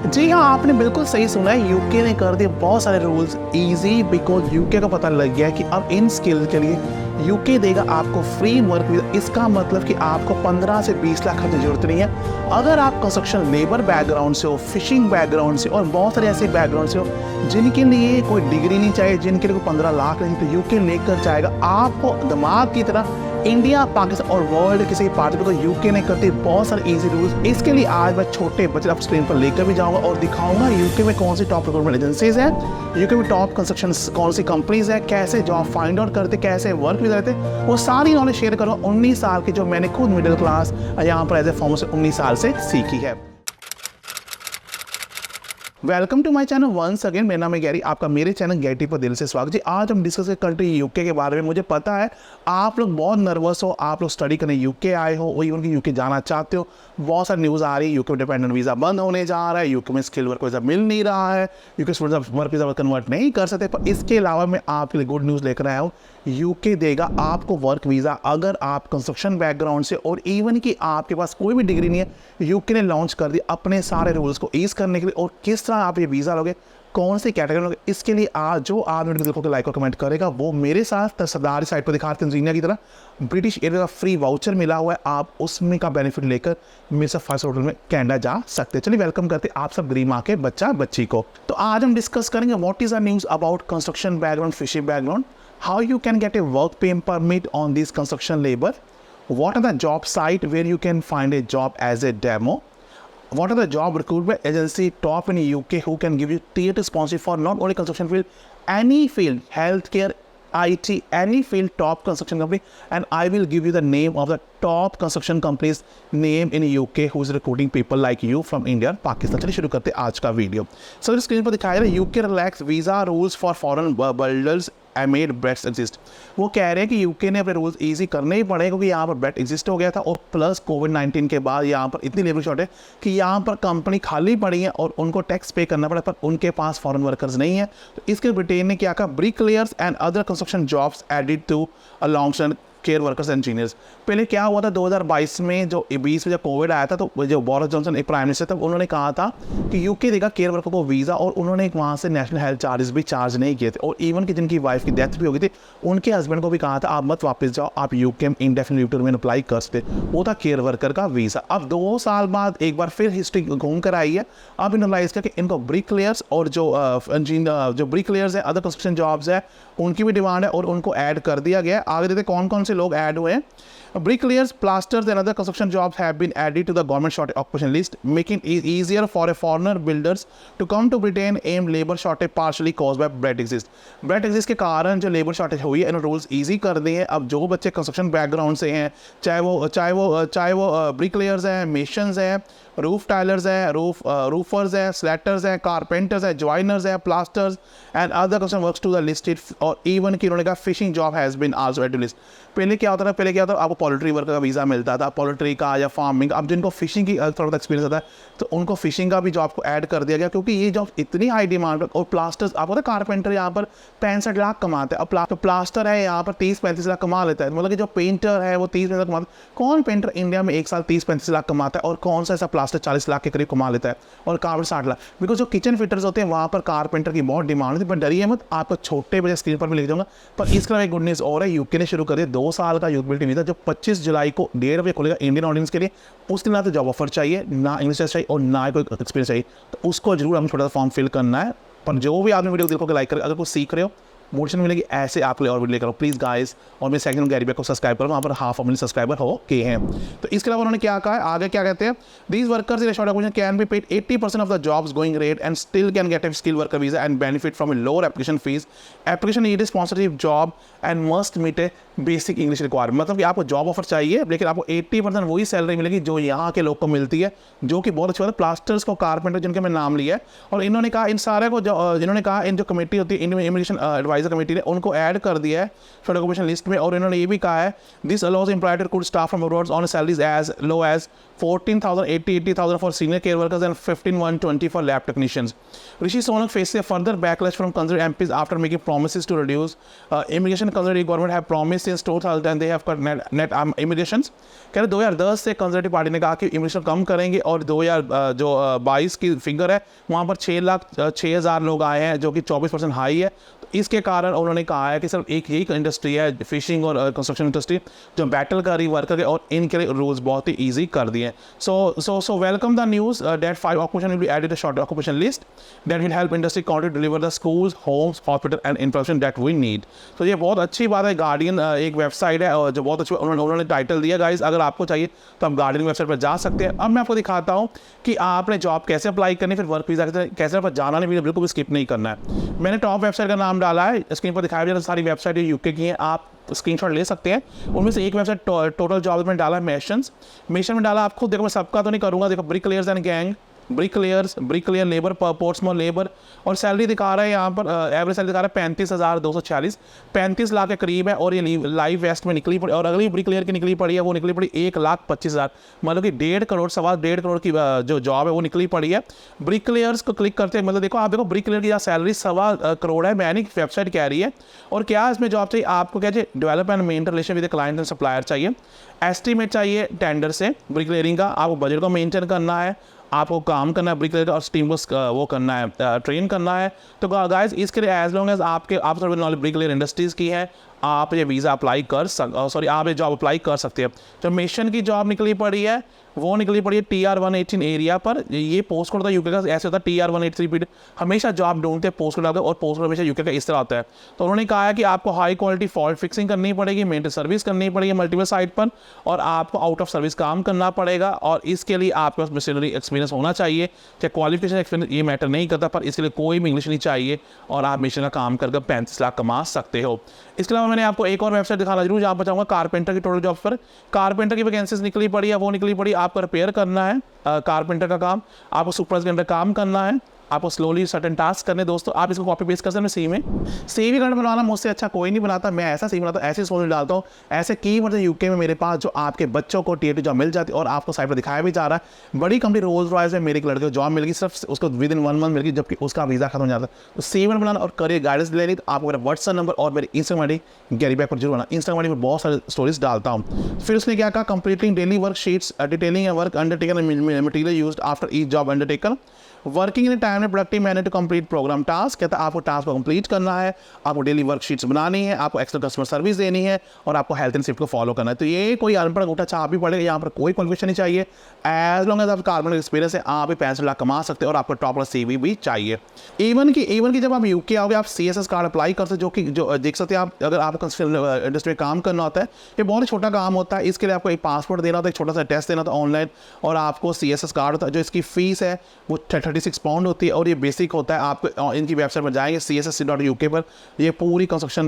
जी हाँ, आपने बिल्कुल सही सुना है। यूके ने कर दिए बहुत सारे रूल्स ईजी, बिकॉज यूके को पता लग गया है कि अब इन स्किल के लिए यूके देगा आपको फ्री वर्क वीजा। इसका मतलब कि आपको 15 से 20 लाख की जरूरत नहीं है। अगर आप कंस्ट्रक्शन लेबर बैकग्राउंड से हो, फिशिंग बैकग्राउंड से और बहुत सारे ऐसे बैकग्राउंड से हो जिनके लिए कोई डिग्री नहीं चाहिए, जिनके लिए कोई 15 लाख नहीं, तो यूके लेकर जाएगा आपको दिमाग की तरह इंडिया, पाकिस्तान और वर्ल्ड किसी पार्टी को। यूके ने करते बहुत सारे इजी रूल्स। इसके लिए आज मैं छोटे बच्चे आप स्क्रीन पर लेकर भी जाऊंगा और दिखाऊंगा यूके में कौन सी टॉप रिक्रूटमेंट एजेंसीज है, यूके में टॉप कंस्ट्रक्शन कौन सी कंपनीज है, कैसे जॉब फाइंड आउट करते, कैसे वर्क भी रहते, वो सारी नॉलेज शेयर करूँगा 19 साल की, जो मैंने खुद मिडिल क्लास यहाँ पर एज ए फॉर्मर से 19 साल से सीखी है। Welcome to my channel once again. मेरा नाम है गैरी, आपका मेरे चैनल गैटी पर दिल से स्वागत जी। आज हम डिस्कस करें कंट्री यूके के बारे में। मुझे पता है आप लोग बहुत नर्वस हो, आप लोग स्टडी करने यूके आए हो, वही उनकी यूके जाना चाहते हो। बहुत सारी न्यूज़ आ रही है, यूके में डिपेंडेंट वीज़ा बंद होने जा रहा है, यूके में स्किल वर्क वीज़ा मिल नहीं रहा है, UK student work visa convert नहीं कर सकते। पर इसके अलावा मैं आपके लिए गुड न्यूज़ लेकर आया हूँ। यूके देगा आपको वर्क वीज़ा अगर आप कंस्ट्रक्शन बैकग्राउंड से, और इवन कि आपके पास कोई भी डिग्री नहीं है। यूके ने लॉन्च कर दिया अपने सारे रूल्स को ईज करने के लिए, और किस तरह आप ये वीज़ा लोगे, कौन सी कैटेगरी लोगे। इसके लिए आज जो आदमी देखो के लाइक और कमेंट करेगा वो मेरे साथ सरदारी साइड पर दिखाते हैं इंजीनियर की तरह ब्रिटिश एयर का फ्री वाउचर मिला हुआ है, आप उसमें का बेनिफिट लेकर मेरे साथ 5 होटल में कनाडा जा सकते हैं। चलिए वेलकम करते हैं आप सब ग्रीन माँ के बच्चा बच्ची को। तो आज हम डिस्कस करेंगे what is our news about construction background, fishing background, how you can get a work permit on this construction labor, what are the job site where you can find a job as a demo, what are the job recruitment agency top in UK who can give you tier 2 sponsorship for not only construction field, any field, healthcare, IT, any field, top construction company, and I will give you the name of the top construction companies name in UK who is recruiting people like you from India, Pakistan। चलिए शुरू करते हैं आज का video. सो screen पर दिखाया रहा है UK relax visa rules for foreign builders amid Brexit. वो कह रहे हैं कि यूके ने अपने रूल्स ईजी करने ही पड़े, क्योंकि यहाँ पर ब्रेड एग्जिस्ट हो गया था, और प्लस कोविड-19 के बाद यहाँ पर इतनी लेबर शॉर्टेज कि यहाँ पर कंपनी खाली पड़ी है और उनको टैक्स पे करना पड़ा, पर उनके पास फॉरेन वर्कर्स नहीं है। तो इसके ब्रिटेन ने क्या कहा, bricklayers and other construction jobs added to a long care workers and engineers. पहले क्या हुआ था 2022 में, जो 20 में जब कोविड आया था, तो जो बोरिस जॉनसन एक प्राइम मिनिस्टर था, उन्होंने कहा था कि यूके देगा केयर वर्कर को वीज़ा, और उन्होंने वहाँ से नेशनल हेल्थ चार्जेस भी चार्ज नहीं किए थे। और इवन कि जिनकी वाइफ की डेथ भी हो गई थी, उनके हस्बैंड को भी कहा था आप मत वापस जाओ, आप यूके में indefinite leave to remain apply कर सकते। वो था केयर वर्कर का वीज़ा। अब 2 साल बाद एक बार फिर हिस्ट्री घूम कर आई है। अब इन्होंने रिलाइज किया कि इनको ब्रिकलेयर्स और जो ब्रिकलेयर्स हैं, अदर कंस्ट्रक्शन जॉब्स है, उनकी भी डिमांड है, और उनको ऐड कर दिया गया। आगे देखते कौन कौन से लोग ऐड हुए हैं। Bricklayers, plasters and other construction jobs have been added to the government shortage occupation list, making it easier for a foreigner builders to come to Britain aimed labor shortage partially caused by Brexit। Brexit के कारण जो labour shortage हुई है, इन rules easy कर दिए हैं। अब जो बच्चे कंस्ट्रक्शन बैकग्राउंड से हैं, चाहे वो ब्रिकलेयर्स हैं, मेशंस हैं, रूफ टाइलर्स हैं, रूफर्स हैं, स्लैटर्स हैं, कारपेंटर्स हैं, ज्वाइनर्स हैं, plasterers and other construction works to the listed, और इवन कि उन्होंने कहा fishing job has been also added to list. पहले क्या होता था, आपको पोल्ट्री वर्कर का वीज़ा मिलता था, पोल्ट्री का या फार्मिंग। अब जिनको फिशिंग की थोड़ा एक्सपीरियंस होता है, तो उनको फिशिंग का भी जॉब को ऐड कर दिया गया, क्योंकि ये जॉब इतनी हाई डिमांड है। और प्लास्टर्स, आपको पता है कारपेंटर यहाँ पर 65 लाख कमाते हैं। अब प्लास्टर है यहाँ पर 30-35 लाख कमा लेता है। मतलब कि जो पेंटर है वो 30-35 लाख कमाता है। कौन पेंटर इंडिया में एक साल 30-35 लाख कमाता है, और कौन सा ऐसा प्लास्टर 40 लाख के करीब कमा लेता है, और कारपेंटर 60 लाख। बिकॉज जो किचन फिटर्स होते हैं वहाँ पर कारपेंटर की बहुत डिमांड होती है। पर डरिए मत, आपको छोटे बजे स्क्रीन पर भी लिख दूंगा। पर इसके अलावा एक गुड न्यूज़ और है, यूके ने शुरू कर दिया 2 साल का यूथ मोबिलिटी वीज़ा, जो 25 जुलाई को 1:30 बजे खुलेगा इंडियन ऑडियंस के लिए। उसके ना तो जॉब ऑफर चाहिए, ना इंग्लिश टेस्ट चाहिए, और ना कोई एक्सपीरियंस चाहिए। तो उसको जरूर हमें छोटा सा फॉर्म फिल करना है। पर जो भी आपने वीडियो देखो के लाइक करें, अगर कुछ सीख रहे हो, मोटिवेशन मिलेगी, ऐसे आपके लिए और वीडियो लेकर प्लीज़ गाइस। और मेरे सेकंड गैरी को सब्सक्राइब करो, वहाँ पर 1/2 मिलियन सब्सक्राइबर हो के हैं। तो इसके अलावा उन्होंने क्या कहा है, आगे क्या कहते हैं, these workers in short occupation can be paid 80% of the jobs going rate and still can get a skill worker visa and benefit from a lower application fees. Application need sponsorship job and must meet a basic English requirement. मतलब कि आपको job offer चाहिए, लेकिन आपको 80% वही salary मिलेगी जो यहाँ के लोग को मिलती है, जो कि बहुत अच्छी बात है। प्लास्टर्स को, कारपेंटर जिनके मैं नाम लिया है, और इन्होंने कहा इन सारे को, इन्होंने कहा इन जो कमेटी होती है, इमिग्रेशन एडवाइजर कमेटी ने उनको ऐड कर दिया है स्टडी ऑक्यूपेशन लिस्ट में। और इन्होंने ये भी कहा है this allows employer to recruit staff from abroad on salaries as low as 14,080 for senior care workers and 15,120 for lab technicians. Rishi Sunak faces a further backlash from conservative MPs after making promises to reduce immigration. Conservative government have promised since 2000 and they have cut net immigrations. कह रहे 2010 से conservative party ने कहा कि immigration कम करेंगे और 2022 की figure है वहाँ पर 6,06,000 लोग आए हैं जो कि 24% हाई है। तो इसके कारण उन्होंने कहा है कि सिर्फ एक ही इंडस्ट्री है फिशिंग और कंस्ट्रक्शन इंडस्ट्री जो बैटल कर रही वर्कर के और इनके लिए रूल्स बहुत ही ईजी कर दिए। So welcome the news that 5 occupation will be added to short occupation list that will help industry continue to deliver the schools, homes, hospital and infrastructure that we need. तो ये बहुत अच्छी बात है। Guardian एक website है और जो बहुत अच्छी उन्होंने टाइटल दिया गाइस, अगर आपको चाहिए तो आप गार्डियन वेबसाइट पर जा सकते हैं। अब मैं आपको दिखाता हूँ कि आपने जॉब कैसे अप्लाई करनी, फिर वर्क वीज़ा कैसे पर जाना नहीं, बिल्कुल भी स्किप नहीं करना है। मैंने टॉप वेबसाइट का नाम डाला है, स्क्रीन पर दिखाया जा सारी वेबसाइट यूके की हैं, आप स्क्रीनशॉट ले सकते हैं। उनमें से एक वेबसाइट टोटल जॉब में डाला है मेशन में डाला। आप खुद देखो, मैं सबका तो नहीं करूँगा। देखो bricklayers and gang, bricklayer labour, Portsmouth labour और सैलरी दिखा रहा है यहाँ पर एवरेज सैलरी दिखा रहा है 35,246, 35 लाख के करीब है। और ये लाइव वेस्ट में निकली पड़ी और अगली ब्रिकलेयर की निकली पड़ी है वो निकली पड़ी 1,25,000, मतलब कि 1.5 करोड़ 1.5 करोड़ की जो जॉब है वो निकली पड़ी है। ब्रिकलेयर्स को क्लिक करते हैं, मतलब देखो आप देखो ब्रिकलेयर की सैलरी 1.25 करोड़ है, मैंने वेबसाइट कह रही है। और क्या इसमें जॉब चाहिए आपको, क्या चाहिए, develop and maintain relation with client and supplier चाहिए, एस्टीमेट चाहिए टेंडर से ब्रिकलेयरिंग का, आपको बजट को मेंटेन करना है, आपको काम करना है ब्रिकलेयर का और स्टीम को वो करना है, ट्रेन करना है। तो गाइस इसके लिए एज लॉन्ग एज आप नॉलेज ब्रिकलेयर इंडस्ट्रीज़ की है, आप ये वीज़ा अप्लाई कर आप ये जॉब अप्लाई कर सकते हैं। जो मिशन की जॉब निकली पड़ी है वो निकली पड़ी है TR118 एरिया पर। ये पोस्ट कोड होता है यूके का, ऐसे होता है TR183 हमेशा जॉब ढूंढते हैं पोस्ट कोड और पोस्ट कोड हमेशा यूके का इस तरह होता है। तो उन्होंने कहा है कि आपको हाई क्वालिटी फॉल्ट फिक्सिंग करनी पड़ेगी, मेंटेन सर्विस करनी पड़ेगी मल्टीपल साइट पर, और आपको आउट ऑफ सर्विस काम करना पड़ेगा। और इसके लिए आपके पास मिशनरी एक्सपीरियंस होना चाहिए, चाहे क्वालिफिकेशन एक्सपीरियंस ये मैटर नहीं करता, पर इसके लिए कोई भी इंग्लिश नहीं चाहिए और आप मिशन का काम करके 35 लाख कमा सकते हो। इसके अलावा मैंने आपको एक और वेबसाइट दिखाना जरूर जहाँ पर चाहूँगा कारपेंटर की टोटल जॉब्स पर। कारपेंटर की वैकेंसीज निकली पड़ी है, वो निकली पड़ी, आपको रिपेयर करना है कारपेंटर का काम, आपको सुपरवाइजर के अंदर काम करना है, आपको स्लोली सर्टेन टास्क करने। दोस्तों आप इसको कॉपी पेस्ट कर सकते हैं। सीवी कार्ड बनवाना मुझसे अच्छा कोई नहीं बनाता, मैं ऐसा सीवी बनाता हूँ, ऐसे सोच डालता हूँ, ऐसे की मतलब यूके में मेरे पास जो आपके बच्चों को टीएटी जॉब मिल जाती है और आपको साइट पर दिखाया भी जा रहा है। बड़ी कंपनी रोल्स रॉयस में मेरे एक लड़के को जॉब मिल गई, सिर्फ उसको विद इन 1 मंथ मिल गई, जबकि उसका वीज़ा खत्म हो जाता है। तो सीवी बनाना और करियर गाइडेंस लेनी तो आपको मेरा व्हाट्सएप नंबर और मेरे इंस्टाग्राम आईडी गैरी बैक पर जरूर बनाना। इंस्टाग्राम आईडी पर बहुत सारे स्टोरीज डालता हूँ। फिर उसने क्या कहा, completing daily work sheets detailing work undertaken material used after each job undertaken, working in time and productive manner to complete programme task. कहता है आपको टास्क को कंप्लीट करना है, आपको डेली वर्कशीट्स बनानी है, आपको एक्स्ट्रा कस्टमर सर्विस देनी है और आपको हेल्थ एंड सेफ्टी को फॉलो करना है। तो ये कोई अनपढ़ अंगूठा छाप भी पड़ेगा, यहाँ पर कोई क्वालिफिकेशन नहीं चाहिए। एज लॉन्ग एज आप कार्बन एक्सपीरियंस है, आप भी 65 लाख कमा सकते हैं और आपको टॉप CV भी चाहिए। इवन की जब आप यूके आओगे आप CSS कार्ड अप्लाई कर सकते, जो देख सकते हैं आप, अगर आप इंडस्ट्री में काम करना होता है, ये बहुत ही छोटा काम होता है। इसके लिए आपको एक पासपोर्ट देना होता है, एक छोटा सा टेस्ट देना होता है ऑनलाइन, और आपको CSS कार्ड होता है। जो इसकी फीस है वो 36 पाउंड होती है और ये बेसिक होता है। आपको इनकी वेबसाइट पर जाएंगे CSS.UK पर, ये पूरी कंस्ट्रक्शन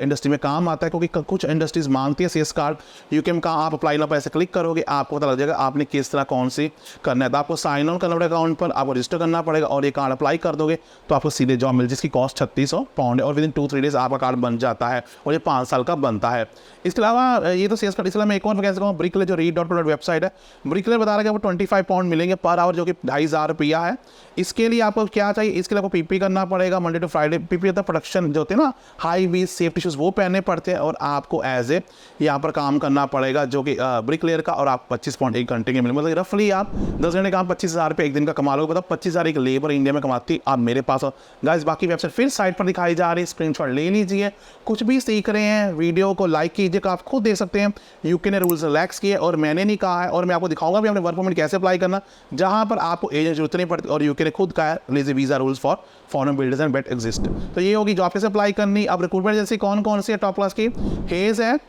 इंडस्ट्री में काम आता है, क्योंकि कुछ इंडस्ट्रीज मांगती है CS कार्ड। यूके में कहाँ आप अप्लाई ना पर ऐसे क्लिक करोगे आपको पता लग जाएगा आपने किस तरह कौन सी करना है। तो आपको साइन ऑन करना पड़ेगा अकाउंट पर, आपको रजिस्टर करना पड़ेगा और ये कार्ड अप्लाई कर दोगे तो आपको सीधे जॉब मिल, जिसकी कॉस्ट 3600 पाउंड है और विद इन 2-3 डेज आपका कार्ड बन जाता है और ये 5 साल का बनता है। इसके अलावा ये तो CS कार्ड। इसके अलावा मैं एक और वैकेंसी कहूँ, ब्रिकलेयर जो read.pro वेबसाइट है, ब्रिकलेयर बता रहा है कि आपको 25 पाउंड मिलेंगे पर आवर, जो कि 2,500 रुपया है। इसके लिए आपको क्या चाहिए, इसके लिए आपको PP करना पड़ेगा मंडे टू फ्राइडे। PP होता है प्रोडक्शन जो होते हैं ना, हाई वीज सेफ्टी शूज़ वो पहनने पड़ते हैं और आपको एज ए यहाँ पर काम करना पड़ेगा, जो कि ब्रिकलेयर का, और आप 25 पाउंड एक घंटे के मिलेंगे। मतलब रफली आप 10 घंटे काम 25,000 रुपये एक दिन का कमा लोगे। मतलब 25,000 एक लेबर इंडिया में कमाती आप मेरे पास हो। गाइस बाकी वेबसाइट फिर साइट पर दिखाई जा रही है, स्क्रीनशॉट ले लीजिए। कुछ भी सीख रहे हैं वीडियो को लाइक कीजिएगा, आप खुद देख सकते हैं यूके ने रूल्स रिलैक्स किए और मैंने नहीं कहा है, और मैं आपको दिखाऊंगा भी अपने वर्क परमिट कैसे अप्लाई करना, जहाँ पर आपको एजेंट की जरूरत नहीं पड़ती और यूके ने खुद कहा है lazy visa rules for foreign builders and bet exist. तो ये होगी जॉब कैसे अप्लाई करनी। अब रिक्रूटमेंट एजेंसी कौन कौन सी है टॉप क्लास की, हेज है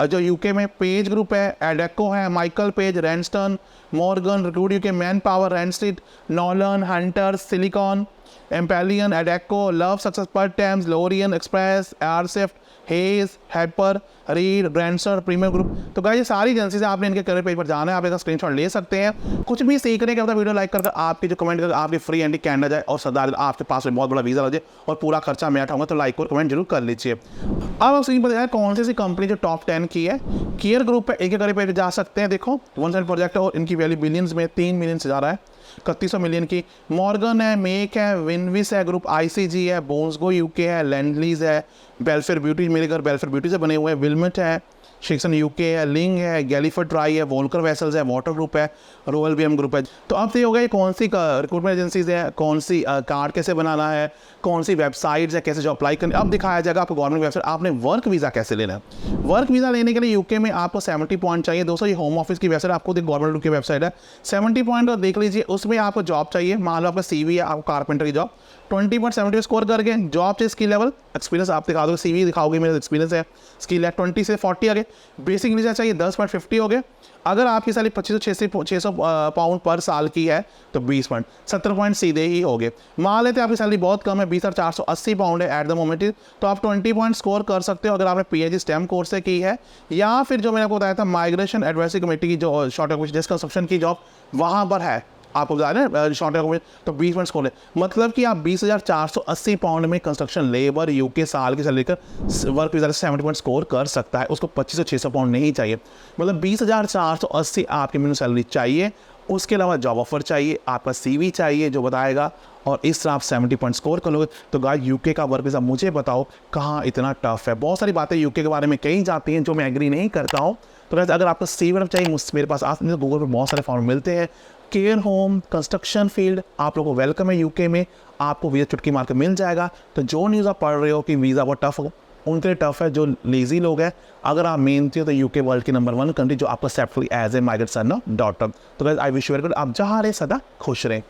जो यूके में, पेज ग्रुप है, एडेको है, Michael Page, Randstad, Morgan, recruit UK, Manpower, Randstreet, Nolan, Hunter, Silicon, Empellion, Adecco, love success, Pertemps, Lorien express, Airswift, Hays, Harper, Reed, Grandsir, premier group. तो guys ये सारी agencies आपने इनके career page पर जाना है, आप इसका स्क्रीनशॉट ले सकते हैं। कुछ भी सीखने के बाद वीडियो लाइक करके आपकी जो कमेंट करके आपकी फ्री एंट्री कैनेडा जाए और सरदार आपके पास में बहुत बड़ा वीज़ा लग जाए और पूरा खर्चा मैं उठाऊंगा, तो लाइक और कमेंट जरूर कर लीजिए। अब आप स्क्रीन पर देखा कौन सी कंपनी जो टॉप 10 की है। केयर ग्रुप है, इनके करियर पेज पर जा सकते हैं। देखो 1 साइड प्रोजेक्ट है और इनकी वैल्यू बिलियंस में 3 मिलियन से ज़्यादा है, 3100 मिलियन की। मॉर्गन है, मेक है, विनविस है, ग्रुप आईसीजी है, बोन्सगो यूके है, लैंडलीज है, बेलफेयर ब्यूटी, मेरे घर बेलफेयर ब्यूटी से बने हुए हैं, विलमेट है, शिक्सन यूके है, लिंग है, गैलीफर ट्राई है, वोल्कर वेसल्स है, वाटर ग्रुप है, रोयल बीएम ग्रुप है। तो अब ये हो गया कौन सी रिक्रूटमेंट एजेंसीज है, कौन सी कार्ड कैसे बनाना है, कौन सी वेबसाइट्स है, कैसे जो अप्लाई करनी। अब दिखाया जाएगा आपको गवर्नमेंट वेबसाइट, आपने वर्क वीज़ा कैसे लेना है। वर्क वीज़ा लेने के लिए यूके में आपको 70 पॉइंट चाहिए। दोस्तों ये होम ऑफिस की वेबसाइट आपको गवर्नमेंट की वेबसाइट है, 70 पॉइंट और देख लीजिए। उसमें आपको जॉब चाहिए, मान लो आपका CV है, आपको कारपेंटर की जॉब 20.70 स्कोर करके जॉब से स्किल लेवल एक्सपीरियंस आप दिखा दोगे, CV दिखाओगे मेरा एक्सपीरियंस है, स्किल है 20 से 40 आगे। बेसिक इंग्लिश चाहिए 10.50 हो गए। अगर आपकी सैलरी 2500-600 पाउंड पर साल की है तो 20 पॉइंट 70 पॉइंट सीधे ही हो गए। मान लेते हैं आपकी सैलरी बहुत कम है, 20,480 पाउंड है एट द मोमेंट, तो आप 20 पॉइंट स्कोर कर सकते हो अगर आपने PhD स्टेम कोर्स से की है, या फिर जो मैंने आपको बताया था माइग्रेशन एडवाइजरी कमेटी की जो शॉर्ट कंस्ट्रक्शन की जॉब वहाँ पर है, आपको बता रहे शॉर्ट में तो 20 पॉइंट स्कोर है। मतलब कि आप 20,480 पाउंड में कंस्ट्रक्शन लेबर यूके साल की सैलरी लेकर वर्क वीज़ा से 70 पॉइंट स्कोर कर सकता है। उसको 2500-600 पाउंड नहीं चाहिए, मतलब 20,480 आपकी मिनिमम सैलरी चाहिए। उसके अलावा जॉब ऑफर चाहिए, आपका CV चाहिए जो बताएगा, और इस तरह आप 70 पॉइंट स्कोर कर लोगे। तो गाइस यूके का वर्क वीज़ा मुझे बताओ कहाँ इतना टफ है। बहुत सारी बातें यूके के बारे में कही जाती हैं जो मैं एग्री नहीं करता हूँ। तो गाइस अगर आपको CV चाहिए मेरे पास आज गूगल पर बहुत सारे फॉर्म मिलते हैं। केयर होम, कंस्ट्रक्शन फील्ड, आप लोगों को वेलकम है यूके में, आपको वीज़ा चुटकी मार के मिल जाएगा। तो जो न्यूज़ आप पढ़ रहे हो कि वीज़ा बहुत टफ हो, उनके लिए टफ है जो लेजी लोग हैं। अगर आप मेहनती हो तो यूके वर्ल्ड की नंबर 1 कंट्री जो आपको accept as a migrant son daughter. तो guys I wish you very good, आप जहाँ रहे सदा खुश रहें।